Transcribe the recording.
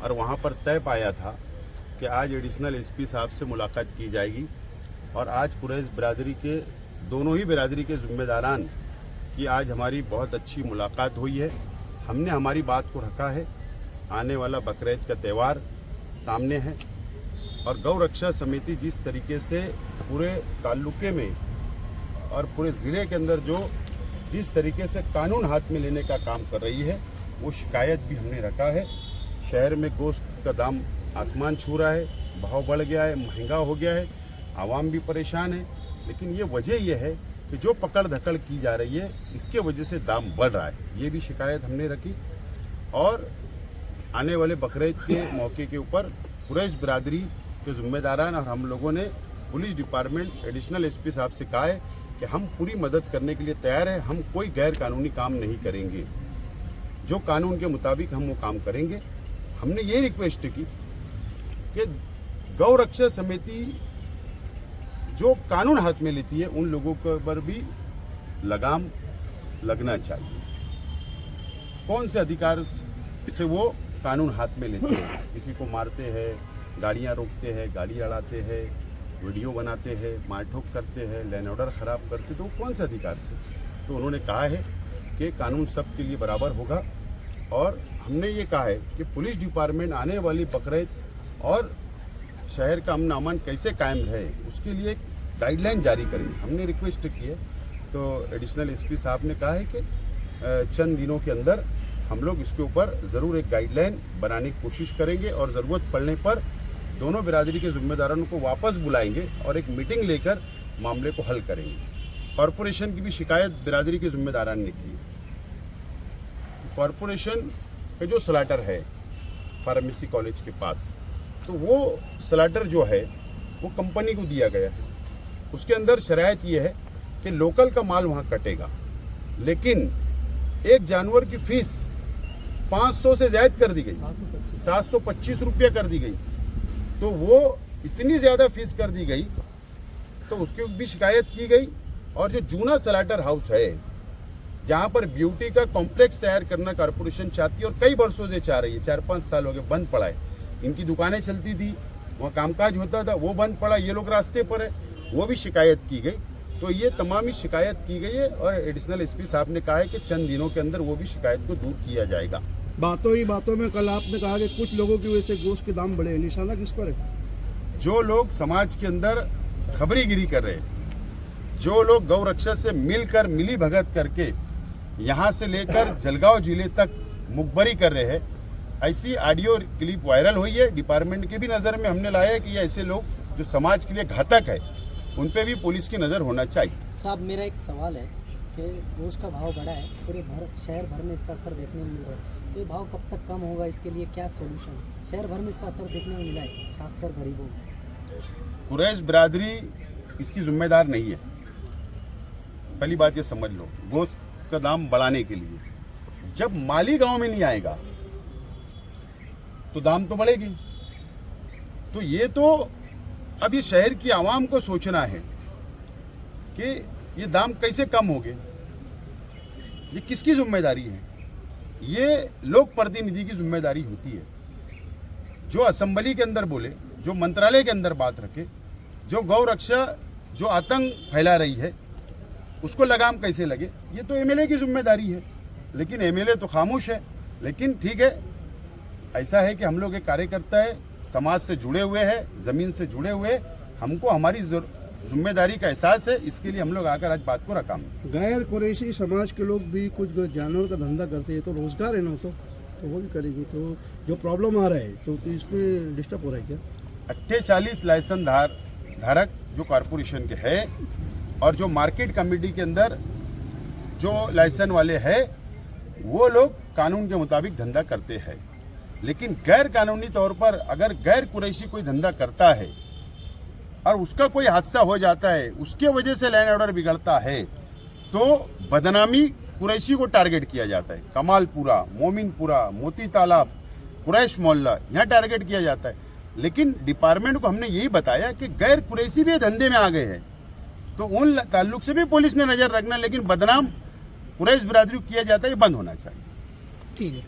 और वहाँ पर तय पाया था कि आज एडिशनल एसपी साहब से मुलाकात की जाएगी और आज कुरैश बिरादरी के दोनों ही बिरादरी के ज़िम्मेदारान की आज हमारी बहुत अच्छी मुलाकात हुई है। हमने हमारी बात को रखा है। आने वाला बकरीद का त्यौहार सामने है और गौ रक्षा समिति जिस तरीके से पूरे ताल्लुके में और पूरे ज़िले के अंदर जिस तरीके से कानून हाथ में लेने का काम कर रही है, वो शिकायत भी हमने रखा है। शहर में गोश्त का दाम आसमान छू रहा है, भाव बढ़ गया है, महंगा हो गया है, आवाम भी परेशान है। लेकिन ये वजह यह है कि जो पकड़ धकड़ की जा रही है, इसके वजह से दाम बढ़ रहा है। ये भी शिकायत हमने रखी और आने वाले बकरीद के मौके के ऊपर कुरैश बिरादरी के ज़िम्मेदारान और हम लोगों ने पुलिस डिपार्टमेंट एडिशनल एसपी साहब से कहा है कि हम पूरी मदद करने के लिए तैयार हैं। हम कोई गैर कानूनी काम नहीं करेंगे, जो कानून के मुताबिक हम वो काम करेंगे। हमने ये रिक्वेस्ट की कि गौ रक्षा समिति जो कानून हाथ में लेती है, उन लोगों के पर भी लगाम लगना चाहिए। कौन से अधिकार से वो कानून हाथ में लेते हैं? किसी को मारते हैं, गाड़ियां रोकते हैं, गाड़ी अड़ाते हैं, वीडियो बनाते हैं, मारठोक करते हैं, लैंड ऑर्डर ख़राब करते, तो कौन से अधिकार से? तो उन्होंने कहा है कि कानून सबके लिए बराबर होगा और हमने ये कहा है कि पुलिस डिपार्टमेंट आने वाली बकरीद और शहर का अमन अमान कैसे कायम रहे, उसके लिए एक गाइडलाइन जारी करेंगे। हमने रिक्वेस्ट की है, तो एडिशनल एसपी साहब ने कहा है कि चंद दिनों के अंदर हम लोग इसके ऊपर ज़रूर एक गाइडलाइन बनाने की कोशिश करेंगे और ज़रूरत पड़ने पर दोनों बिरादरी के ज़िम्मेदारों को वापस बुलाएंगे और एक मीटिंग लेकर मामले को हल करेंगे। कॉरपोरेशन की भी शिकायत बिरादरी के ज़िम्मेदारान ने की। कॉरपोरेशन का जो स्लाटर है फार्मेसी कॉलेज के पास, तो वो स्लाटर जो है वो कंपनी को दिया गया है। उसके अंदर शरायत ये है कि लोकल का माल वहाँ कटेगा, लेकिन एक जानवर की फीस 500 से ज़्यादा कर दी गई, 725 रुपया कर दी गई। तो वो इतनी ज़्यादा फीस कर दी गई, तो उसकी भी शिकायत की गई। और जो जूना स्लाटर हाउस है, जहाँ पर ब्यूटी का कॉम्प्लेक्स तैयार करना कॉरपोरेशन चाहती है और कई वर्षों से चाह रही है, 4-5 साल हो गए बंद पड़ा है। इनकी दुकानें चलती थी, वहाँ कामकाज होता था, वो बंद पड़ा, ये लोग रास्ते पर है, वो भी शिकायत की गई। तो ये तमाम ही शिकायत की गई है और एडिशनल एसपी साहब ने कहा है कि चंद दिनों के अंदर वो भी शिकायत को दूर किया जाएगा। बातों ही बातों में कल आपने कहा कि कुछ लोगों की वजह से गोश्त के दाम बढ़े, निशाना किस पर है? जो लोग समाज के अंदर खबरीगिरी कर रहे हैं, जो लोग गौ रक्षा से मिलकर मिली भगत करके यहाँ से लेकर जलगांव जिले तक मुखबरी कर रहे हैं, ऐसी ऑडियो क्लिप वायरल हुई है। डिपार्टमेंट के भी नज़र में हमने लाया है कि ये ऐसे लोग जो समाज के लिए घातक है, उन पे भी पुलिस की नज़र होना चाहिए। साहब, मेरा एक सवाल है कि गोश्त का भाव बढ़ा है, पूरे शहर भर में इसका असर देखने में मिल रहा है, तो ये भाव कब तक कम होगा? इसके लिए क्या सोल्यूशन? शहर भर में इसका असर देखने में मिला है, खासकर गरीबों को। कुरैश बिरादरी इसकी जिम्मेदार नहीं है, पहली बात ये समझ लो। गोश्त का दाम बढ़ाने के लिए जब माली गांव में नहीं आएगा तो दाम तो बढ़ेगी। तो ये तो अब ये शहर की आवाम को सोचना है कि ये दाम कैसे कम होंगे, ये किसकी जिम्मेदारी है? ये लोक प्रतिनिधि की जिम्मेदारी होती है, जो असेंबली के अंदर बोले, जो मंत्रालय के अंदर बात रखे, जो गौ रक्षा जो आतंक फैला रही है उसको लगाम कैसे लगे, ये तो एमएलए की जिम्मेदारी है। लेकिन एमएलए तो खामोश है। लेकिन ठीक है, ऐसा है कि हम लोग एक कार्यकर्ता है, समाज से जुड़े हुए हैं, ज़मीन से जुड़े हुए, हमको हमारी जिम्मेदारी का एहसास है, इसके लिए हम लोग आकर आज बात को रखा। गैर कुरैशी समाज के लोग भी कुछ जानवर का धंधा करते हैं, तो रोजगार है ना, तो वो भी करेगी। तो जो प्रॉब्लम आ रहा है तो इसमें डिस्टर्ब हो रहा है क्या? 48 लाइसेंस धारक जो कॉरपोरेशन के है और जो मार्केट कमेटी के अंदर जो लाइसेंस वाले हैं, वो लोग कानून के मुताबिक धंधा करते हैं। लेकिन गैर कानूनी तौर पर अगर गैर कुरैशी कोई धंधा करता है और उसका कोई हादसा हो जाता है, उसके वजह से लैंड ऑर्डर बिगड़ता है, तो बदनामी कुरैशी को टारगेट किया जाता है। कमालपुरा, मोमिनपुरा, मोती तालाब, कुरैश मोहल्ला, यहाँ टारगेट किया जाता है। लेकिन डिपार्टमेंट को हमने यही बताया कि गैर कुरैशी भी धंधे में आ गए हैं, तो उन ताल्लुक से भी पुलिस ने नज़र रखना, लेकिन बदनाम कुरैश बिरादरी किया जाता है, ये बंद होना चाहिए। ठीक है।